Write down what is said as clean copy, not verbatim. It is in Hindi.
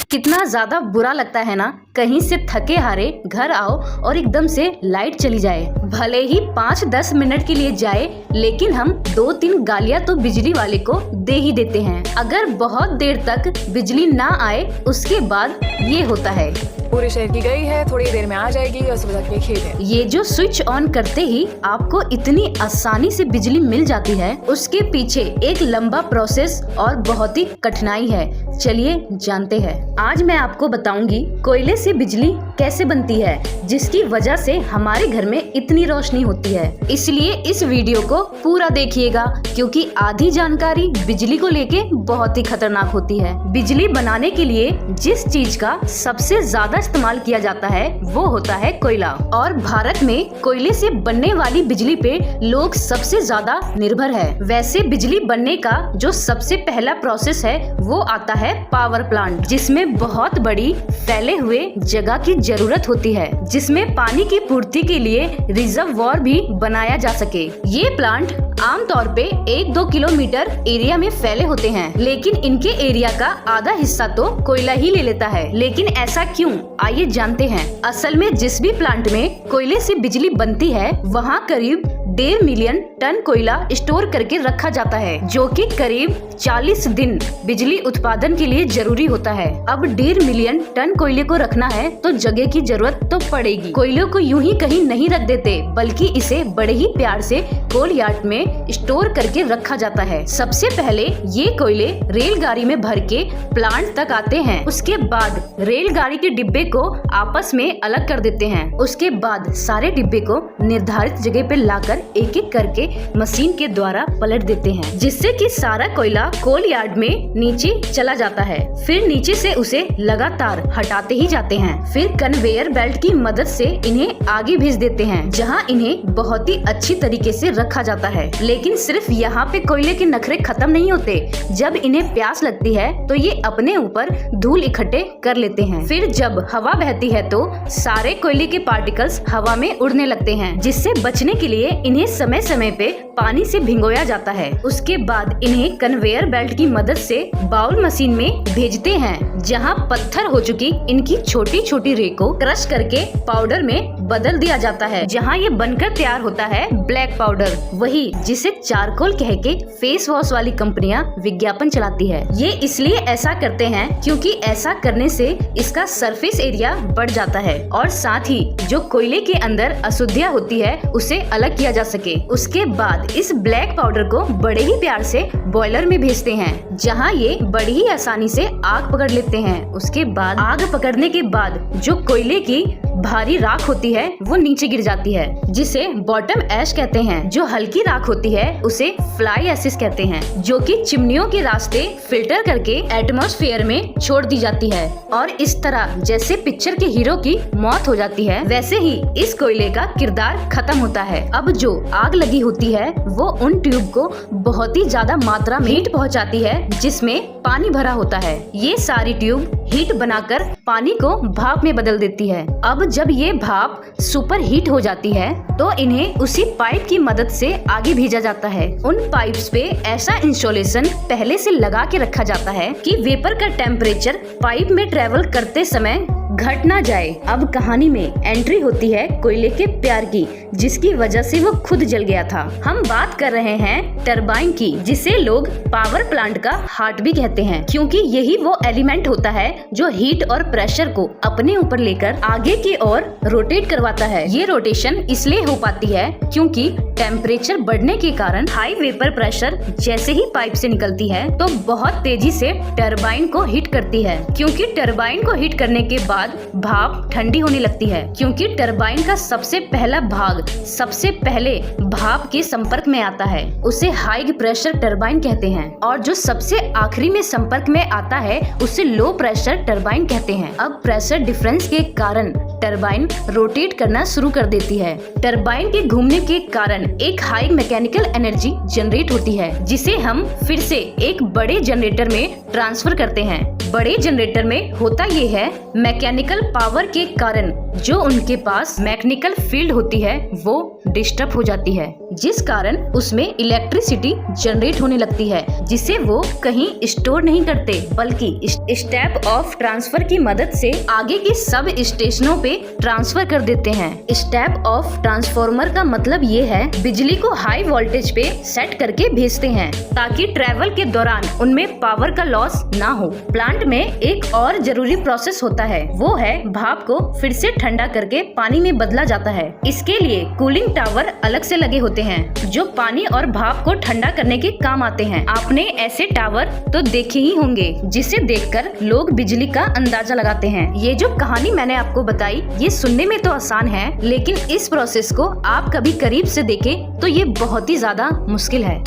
कितना ज्यादा बुरा लगता है ना, कहीं से थके हारे घर आओ और एकदम से लाइट चली जाए। भले ही 5-10 मिनट के लिए जाए, लेकिन हम 2-3 गालियां तो बिजली वाले को दे ही देते हैं। अगर बहुत देर तक बिजली ना आए, उसके बाद ये होता है। पूरे शहर की गई है, थोड़ी देर में आ जाएगी और सुबह तक ये खेत है। ये जो स्विच ऑन करते ही आपको इतनी आसानी से बिजली मिल जाती है, उसके पीछे एक लंबा प्रोसेस और बहुत ही कठिनाई है। चलिए जानते हैं। आज मैं आपको बताऊंगी कोयले से बिजली कैसे बनती है, जिसकी वजह से हमारे घर में इतनी रोशनी होती है। इसलिए इस वीडियो को पूरा देखिएगा, क्योंकि आधी जानकारी बिजली को लेके बहुत ही खतरनाक होती है। बिजली बनाने के लिए जिस चीज का सबसे ज्यादा इस्तेमाल किया जाता है वो होता है कोयला, और भारत में कोयले से बनने वाली बिजली पे लोग सबसे ज्यादा निर्भर है। वैसे बिजली बनने का जो सबसे पहला प्रोसेस है वो आता है पावर प्लांट, जिसमें बहुत बड़ी फैले हुए जगह की जरूरत होती है, जिसमें पानी की पूर्ति के लिए रिजर्वॉयर भी बनाया जा सके। ये प्लांट आमतौर पे 1-2 किलोमीटर एरिया में फैले होते हैं, लेकिन इनके एरिया का आधा हिस्सा तो कोयला ही ले लेता है। लेकिन ऐसा क्यों, आइए जानते हैं। असल में जिस भी प्लांट में कोयले से बिजली बनती है, वहाँ करीब 1.5 मिलियन टन कोयला स्टोर करके रखा जाता है, जो कि करीब 40 दिन बिजली उत्पादन के लिए जरूरी होता है। अब 1.5 मिलियन टन कोयले को रखना है तो जगह की जरूरत तो पड़ेगी। कोयले को यूं ही कहीं नहीं रख देते, बल्कि इसे बड़े ही प्यार से कोल यार्ड में स्टोर करके रखा जाता है। सबसे पहले ये कोयले रेलगाड़ी में भर के प्लांट तक आते हैं। उसके बाद रेलगाड़ी के डिब्बे को आपस में अलग कर देते हैं। उसके बाद सारे डिब्बे को निर्धारित जगह पे लाकर एक एक करके मशीन के द्वारा पलट देते हैं, जिससे कि सारा कोयला कोल यार्ड में नीचे चला जाता है। फिर नीचे से उसे लगातार हटाते ही जाते हैं। फिर कन्वेयर बेल्ट की मदद से इन्हें आगे भेज देते हैं, जहां इन्हें बहुत ही अच्छी तरीके से रखा जाता है। लेकिन सिर्फ यहाँ पे कोयले के नखरे खत्म नहीं होते। जब इन्हें प्यास लगती है तो ये अपने ऊपर धूल इकट्ठे कर लेते हैं। फिर जब हवा बहती है तो सारे कोयले के पार्टिकल्स हवा में उड़ने लगते हैं, जिससे बचने के लिए इन्हें समय समय पे पानी से भिगोया जाता है। उसके बाद इन्हें कन्वेयर बेल्ट की मदद से बाउल मशीन में भेजते हैं, जहां पत्थर हो चुकी इनकी छोटी छोटी रे को क्रश करके पाउडर में बदल दिया जाता है, जहां ये बनकर तैयार होता है ब्लैक पाउडर, वही जिसे चारकोल कह के फेस वॉश वाली कंपनियां विज्ञापन चलाती है। ये इसलिए ऐसा करते हैं क्योंकि ऐसा करने से इसका सरफेस एरिया बढ़ जाता है, और साथ ही जो कोयले के अंदर अशुद्धियां होती है उसे अलग किया जा सके। उसके बाद इस ब्लैक पाउडर को बड़े ही प्यार से बॉयलर में भेजते हैं, जहां ये बड़ी ही आसानी से आग पकड़ लेते हैं। उसके बाद आग पकड़ने के बाद जो कोयले की भारी राख होती है वो नीचे गिर जाती है, जिसे बॉटम ऐश कहते हैं। जो हल्की राख होती है उसे फ्लाई एशिस कहते हैं, जो कि चिमनियों के रास्ते फिल्टर करके एटमॉस्फेयर में छोड़ दी जाती है। और इस तरह जैसे पिक्चर के हीरो की मौत हो जाती है, वैसे ही इस कोयले का किरदार खत्म होता है। अब जो आग लगी होती है वो उन ट्यूब को बहुत ही ज्यादा मात्रा में हीट पहुंचाती है, जिसमें पानी भरा होता है। ये सारी ट्यूब हीट बनाकर पानी को भाप में बदल देती है। अब जब ये भाप सुपर हीट हो जाती है तो इन्हें उसी पाइप की मदद से आगे भेजा जाता है। उन पाइप्स पे ऐसा इंस्टॉलेशन पहले से लगा के रखा जाता है कि वेपर का टेम्परेचर पाइप में ट्रेवल करते समय घट ना जाए। अब कहानी में एंट्री होती है कोयले के प्यार की, जिसकी वजह से वो खुद जल गया था। हम बात कर रहे हैं टरबाइन की, जिसे लोग पावर प्लांट का हार्ट भी कहते हैं, क्योंकि यही वो एलिमेंट होता है जो हीट और प्रेशर को अपने ऊपर लेकर आगे की ओर रोटेट करवाता है। ये रोटेशन इसलिए हो पाती है क्योंकि टेम्परेचर बढ़ने के कारण हाई वेपर प्रेशर जैसे ही पाइप से निकलती है तो बहुत तेजी से टरबाइन को हीट करती है, क्योंकि टरबाइन को हीट करने के बाद भाप ठंडी होने लगती है। क्योंकि टरबाइन का सबसे पहला भाग सबसे पहले भाप के संपर्क में आता है, उसे हाई प्रेशर टरबाइन कहते हैं, और जो सबसे आखिरी में संपर्क में आता है उसे लो प्रेशर टरबाइन कहते हैं। अब प्रेशर डिफरेंस के कारण टरबाइन रोटेट करना शुरू कर देती है। टरबाइन के घूमने के कारण एक हाई मैकेनिकल एनर्जी जनरेट होती है, जिसे हम फिर से एक बड़े जनरेटर में ट्रांसफर करते हैं। बड़े जनरेटर में होता ये है, मैकेनिकल पावर के कारण जो उनके पास मैकेनिकल फील्ड होती है वो डिस्टर्ब हो जाती है, जिस कारण उसमें इलेक्ट्रिसिटी जनरेट होने लगती है, जिसे वो कहीं स्टोर नहीं करते बल्कि स्टेप ऑफ ट्रांसफर की मदद से आगे के सब स्टेशनों पे ट्रांसफर कर देते हैं। स्टेप ऑफ ट्रांसफार्मर का मतलब ये है बिजली को हाई वोल्टेज पे सेट करके भेजते हैं ताकि ट्रेवल के दौरान उनमें पावर का लॉस ना हो। प्लांट में एक और जरूरी प्रोसेस होता है, वो है भाप को फिर से ठंडा करके पानी में बदला जाता है। इसके लिए कूलिंग टावर अलग से लगे होते हैं जो पानी और भाप को ठंडा करने के काम आते हैं। आपने ऐसे टावर तो देखे ही होंगे जिसे देखकर लोग बिजली का अंदाजा लगाते हैं। ये जो कहानी मैंने आपको बताई ये सुनने में तो आसान है, लेकिन इस प्रोसेस को आप कभी करीब से देखें तो ये बहुत ही ज्यादा मुश्किल है।